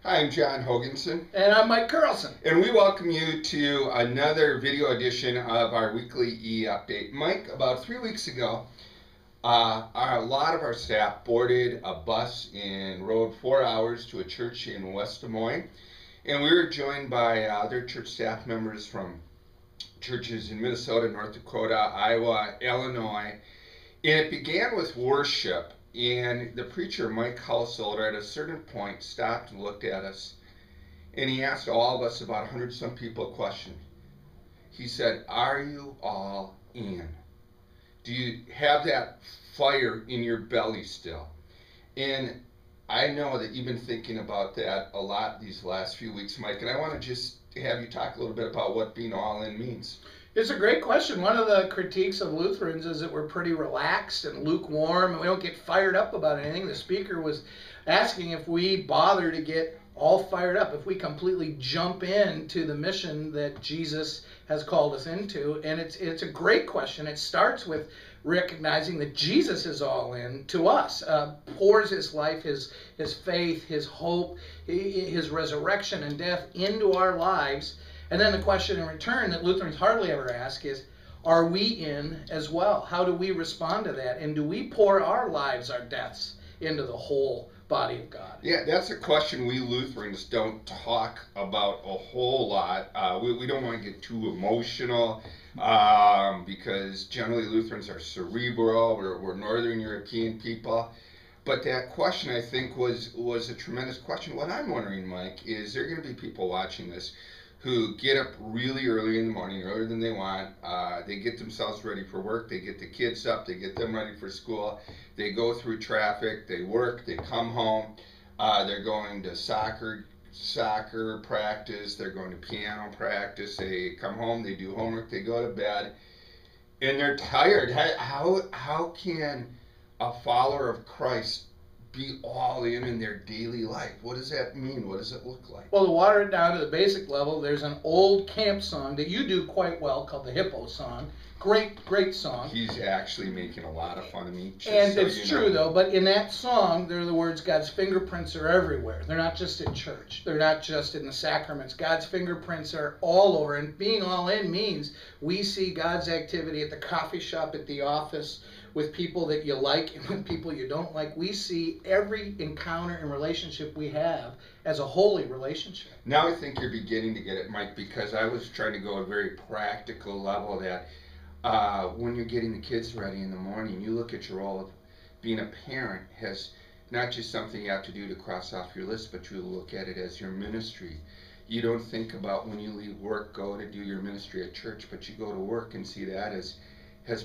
Hi, I'm John Hoganson. And I'm Mike Carlson. And we welcome you to another video edition of our weekly e-update. Mike, about 3 weeks ago, a lot of our staff boarded a bus and rode 4 hours to a church in West Des Moines. And we were joined by other church staff members from churches in Minnesota, North Dakota, Iowa, Illinois. And it began with worship. And the preacher, Mike Householder, at a certain point stopped and looked at us. And he asked all of us, about 100 some people, a question. He said, "Are you all in? Do you have that fire in your belly still?" And I know that you've been thinking about that a lot these last few weeks, Mike, and I want to just have you talk a little bit about what being all in means. It's a great question. One of the critiques of Lutherans is that we're pretty relaxed and lukewarm and we don't get fired up about anything. The speaker was asking if we bother to get all fired up, if we completely jump into the mission that Jesus has called us into. And it's a great question. It starts with recognizing that Jesus is all in to us, pours his life, his faith, his hope, his resurrection and death into our lives. And then the question in return that Lutherans hardly ever ask is, are we in as well? How do we respond to that? And do we pour our lives, our deaths, into the whole body of God? Yeah, that's a question we Lutherans don't talk about a whole lot. We don't want to get too emotional because generally Lutherans are cerebral. We're Northern European people. But that question, I think, was a tremendous question. What I'm wondering, Mike, is there going to be people watching this who get up really early in the morning, earlier than they want. They get themselves ready for work. They get the kids up. They get them ready for school. They go through traffic. They work. They come home. They're going to soccer practice. They're going to piano practice. They come home. They do homework. They go to bed. And they're tired. How can a follower of Christ be all in their daily life? What does that mean? What does it look like? Well, to water it down to the basic level, there's an old camp song that you do quite well called the Hippo Song. Great song. He's actually making a lot of fun of me. And so it's true, though, but in that song, there are the words, God's fingerprints are everywhere. They're not just in church. They're not just in the sacraments. God's fingerprints are all over. And being all in means we see God's activity at the coffee shop, at the office, with people that you like and with people you don't like. We see every encounter and relationship we have as a holy relationship. Now I think you're beginning to get it, Mike, because I was trying to go a very practical level that when you're getting the kids ready in the morning, you look at your role of being a parent has not just something you have to do to cross off your list, but you look at it as your ministry. You don't think about when you leave work, go to do your ministry at church, but you go to work and see that as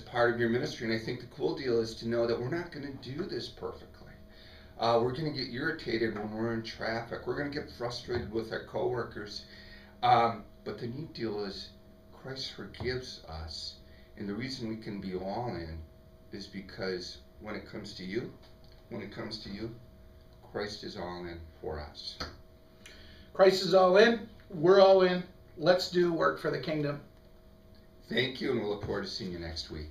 part of your ministry. And I think the cool deal is to know that we're not going to do this perfectly. We're going to get irritated when we're in traffic. We're going to get frustrated with our coworkers. But the neat deal is Christ forgives us. And the reason we can be all in is because when it comes to you, Christ is all in for us. Christ is all in. We're all in. Let's do work for the kingdom. Thank you, and we'll look forward to seeing you next week.